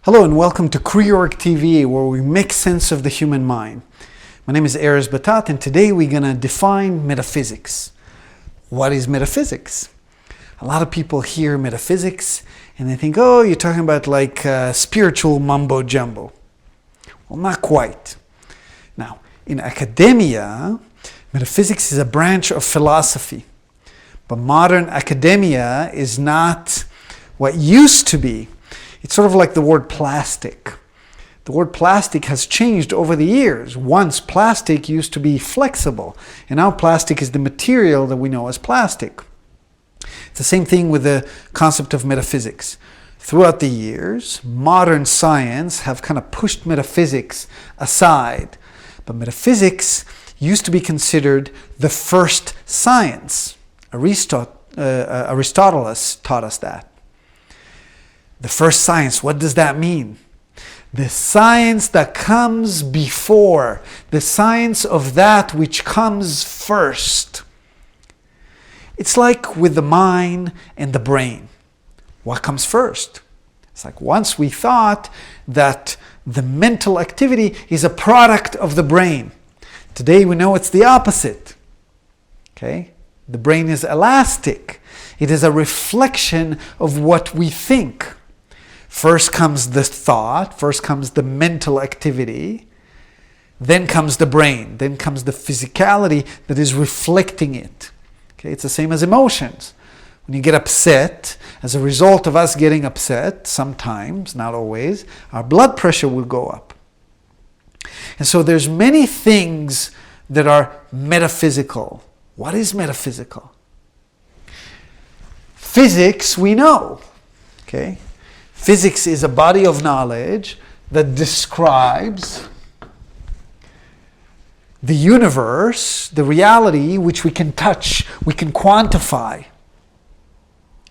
Hello and welcome to crivlog TV, where we make sense of the human mind. My name is Erez Batat, and today we're going to define metaphysics. What is metaphysics? A lot of people hear metaphysics and they think, oh, you're talking about like spiritual mumbo jumbo. Well, not quite. Now, in academia, metaphysics is a branch of philosophy. But modern academia is not what used to be. It's sort of like the word plastic. The word plastic has changed over the years. Once plastic used to be flexible, and now plastic is the material that we know as plastic. It's the same thing with the concept of metaphysics. Throughout the years, modern science have kind of pushed metaphysics aside. But metaphysics used to be considered the first science. Aristotle taught us that. The first science, what does that mean? The science that comes before, the science of that which comes first. It's like with the mind and the brain. What comes first? It's like once we thought that the mental activity is a product of the brain. Today we know it's the opposite. Okay? The brain is elastic. It is a reflection of what we think. First comes the thought, first comes the mental activity, then comes the brain, then comes the physicality that is reflecting it. Okay, it's the same as emotions. When you get upset, as a result of us getting upset, sometimes, not always, our blood pressure will go up. And so there's many things that are metaphysical. What is metaphysical? Physics, we know. Okay? Physics is a body of knowledge that describes the universe, the reality which we can touch, we can quantify.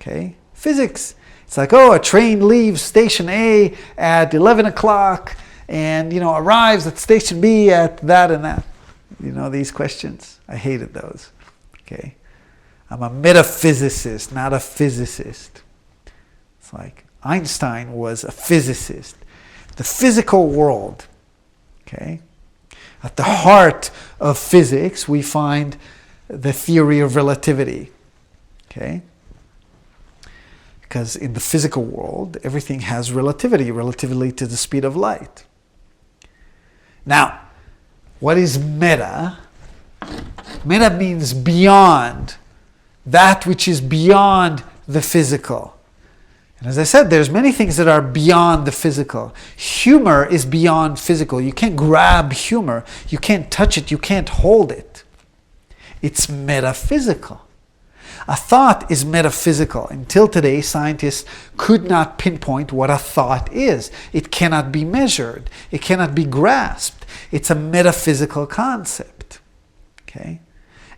Okay? Physics. It's like, oh, a train leaves station A at 11 o'clock and, arrives at station B at that and that. You know these questions? I hated those. Okay? I'm a metaphysicist, not a physicist. It's like, Einstein was a physicist. The physical world, okay? At the heart of physics, we find the theory of relativity, okay? Because in the physical world, everything has relativity to the speed of light. Now, what is meta? Meta means beyond, that which is beyond the physical. And as I said, there's many things that are beyond the physical. Humor is beyond physical. You can't grab humor. You can't touch it. You can't hold it. It's metaphysical. A thought is metaphysical. Until today, scientists could not pinpoint what a thought is. It cannot be measured. It cannot be grasped. It's a metaphysical concept. Okay?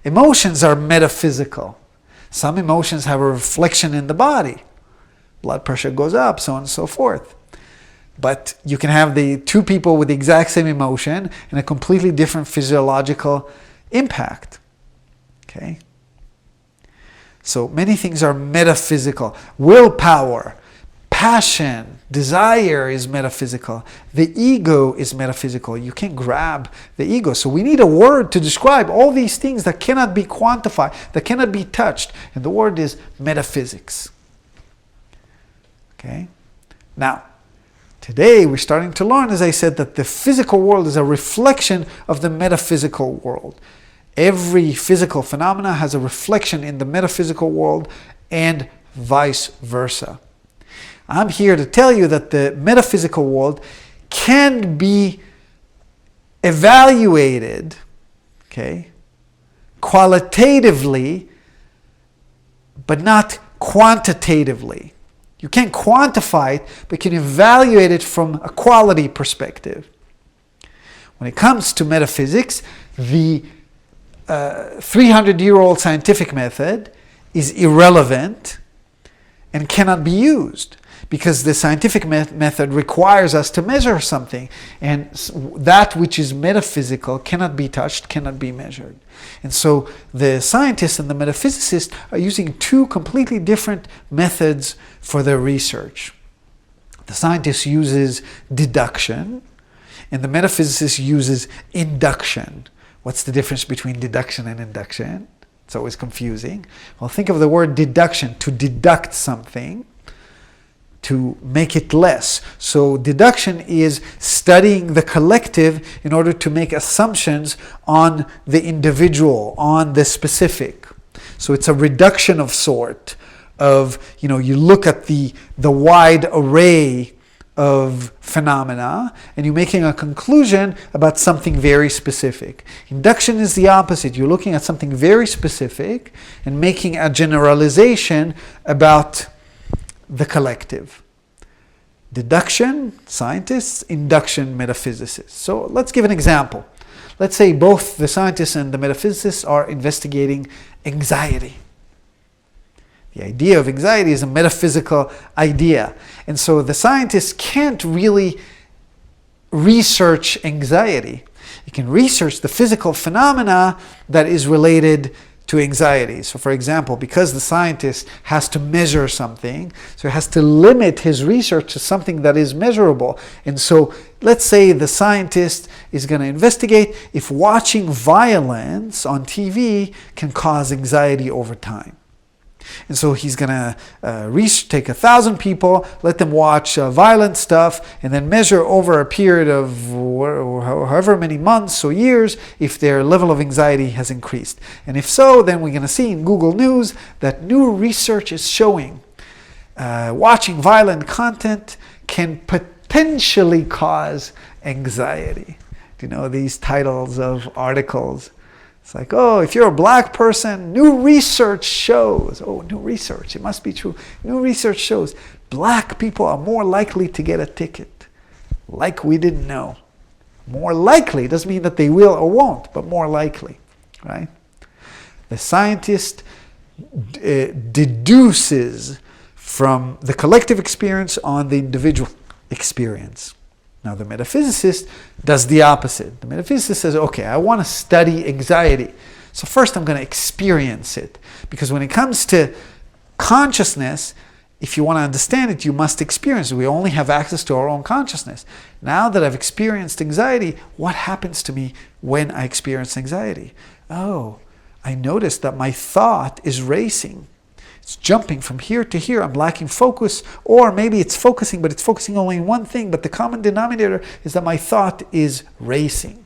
Emotions are metaphysical. Some emotions have a reflection in the body. Blood pressure goes up, so on and so forth. But you can have the two people with the exact same emotion and a completely different physiological impact. Okay? So many things are metaphysical. Willpower, passion, desire is metaphysical. The ego is metaphysical. You can't grab the ego. So we need a word to describe all these things that cannot be quantified, that cannot be touched. And the word is metaphysics. Okay? Now, today we're starting to learn, as I said, that the physical world is a reflection of the metaphysical world. Every physical phenomena has a reflection in the metaphysical world and vice versa. I'm here to tell you that the metaphysical world can be evaluated, okay, qualitatively, but not quantitatively. You can't quantify it, but you can evaluate it from a quality perspective. When it comes to metaphysics, the 300-year-old scientific method is irrelevant and cannot be used because the scientific method requires us to measure something, and that which is metaphysical cannot be touched, cannot be measured. And so the scientists and the metaphysicists are using two completely different methods for their research. The scientist uses deduction, and the metaphysicist uses induction. What's the difference between deduction and induction? It's always confusing. Well, think of the word deduction, to deduct something, to make it less. So deduction is studying the collective in order to make assumptions on the individual, on the specific. So it's a reduction of sort of, you look at the wide array of phenomena and you're making a conclusion about something very specific. Induction is the opposite. You're looking at something very specific and making a generalization about the collective. Deduction, scientists; induction, metaphysicists. So let's give an example. Let's say both the scientists and the metaphysicists are investigating anxiety. The idea of anxiety is a metaphysical idea. And so the scientists can't really research anxiety. You can research the physical phenomena that is related to anxiety. So for example, because the scientist has to measure something, so he has to limit his research to something that is measurable. And so let's say the scientist is going to investigate if watching violence on TV can cause anxiety over time. And so he's going to take 1,000 people, let them watch violent stuff, and then measure over a period of however many months or years if their level of anxiety has increased. And if so, then we're going to see in Google News that new research is showing watching violent content can potentially cause anxiety. Do you know these titles of articles? It's like, oh, if you're a black person, new research shows. Oh, new research, it must be true. New research shows black people are more likely to get a ticket. Like we didn't know. More likely doesn't mean that they will or won't, but more likely, right? The scientist deduces from the collective experience on the individual experience. Now the metaphysicist does the opposite. The metaphysicist says, okay, I want to study anxiety. So first I'm going to experience it. Because when it comes to consciousness, if you want to understand it, you must experience it. We only have access to our own consciousness. Now that I've experienced anxiety, what happens to me when I experience anxiety? Oh, I notice that my thought is racing. It's jumping from here to here. I'm lacking focus. Or maybe it's focusing, but it's focusing only on one thing. But the common denominator is that my thought is racing.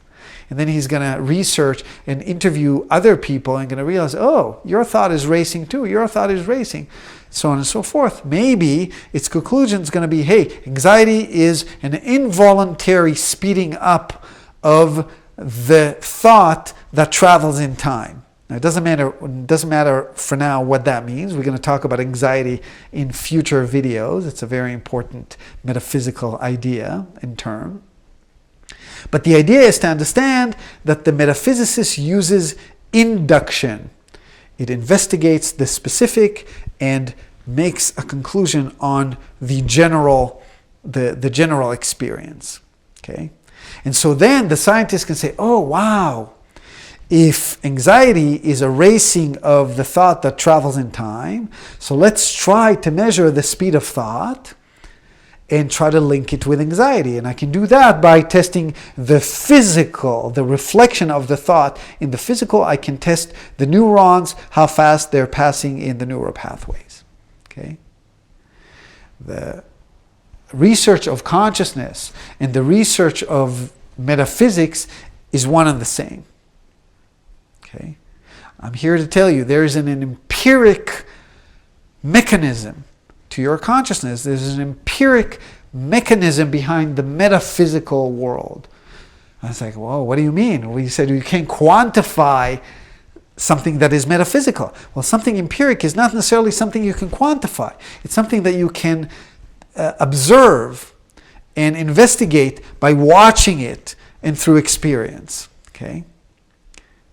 And then he's going to research and interview other people and going to realize, oh, your thought is racing too. Your thought is racing. So on and so forth. Maybe its conclusion is going to be, hey, anxiety is an involuntary speeding up of the thought that travels in time. Now, it doesn't matter for now what that means. We're going to talk about anxiety in future videos. It's a very important metaphysical idea and term. But the idea is to understand that the metaphysicist uses induction. It investigates the specific and makes a conclusion on the general experience. Okay? And so then the scientist can say, oh, wow. If anxiety is a racing of the thought that travels in time, so let's try to measure the speed of thought and try to link it with anxiety. And I can do that by testing the physical, the reflection of the thought. In the physical, I can test the neurons, how fast they're passing in the neural pathways. Okay? The research of consciousness and the research of metaphysics is one and the same. Okay? I'm here to tell you there is an empiric mechanism to your consciousness. There's an empiric mechanism behind the metaphysical world. I was like, whoa, what do you mean? Well, you said you can't quantify something that is metaphysical. Well, something empiric is not necessarily something you can quantify. It's something that you can observe and investigate by watching it and through experience. Okay?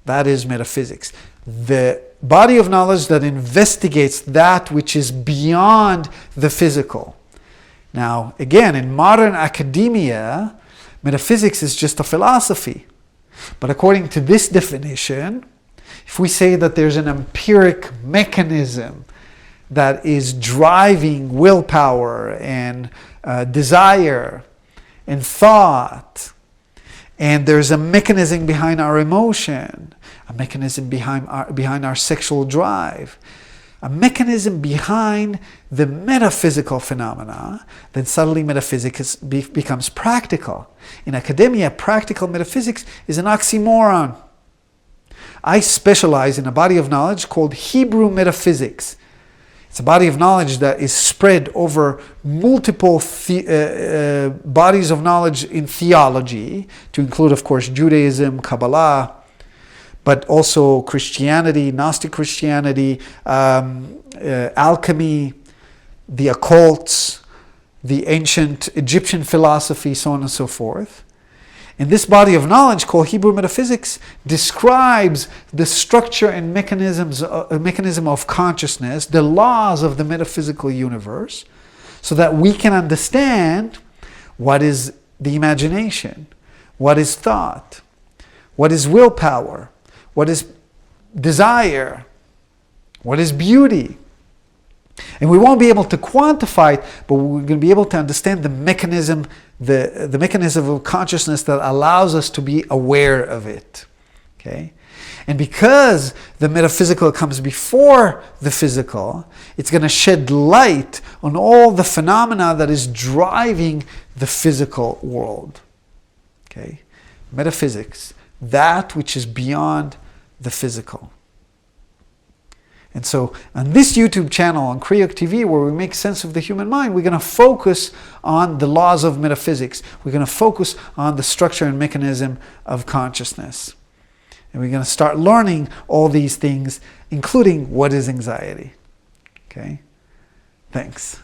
That is metaphysics. The body of knowledge that investigates that which is beyond the physical. Now, again, in modern academia, metaphysics is just a philosophy. But according to this definition, if we say that there's an empiric mechanism that is driving willpower and desire and thought. And there's a mechanism behind our emotion, a mechanism behind our sexual drive, a mechanism behind the metaphysical phenomena. Then suddenly metaphysics becomes practical. In academia, practical metaphysics is an oxymoron. I specialize in a body of knowledge called Hebrew metaphysics. It's a body of knowledge that is spread over multiple bodies of knowledge in theology, to include, of course, Judaism, Kabbalah, but also Christianity, Gnostic Christianity, alchemy, the occults, the ancient Egyptian philosophy, so on and so forth. And this body of knowledge called Hebrew metaphysics describes the structure and mechanism of consciousness, the laws of the metaphysical universe, so that we can understand what is the imagination, what is thought, what is willpower, what is desire, what is beauty. And we won't be able to quantify it, but we're going to be able to understand the mechanism, the mechanism of consciousness that allows us to be aware of it. Okay? And because the metaphysical comes before the physical, it's going to shed light on all the phenomena that is driving the physical world. Okay? Metaphysics, that which is beyond the physical. And so on this YouTube channel, on crivlog TV, where we make sense of the human mind, we're going to focus on the laws of metaphysics. We're going to focus on the structure and mechanism of consciousness. And we're going to start learning all these things, including what is anxiety. Okay? Thanks.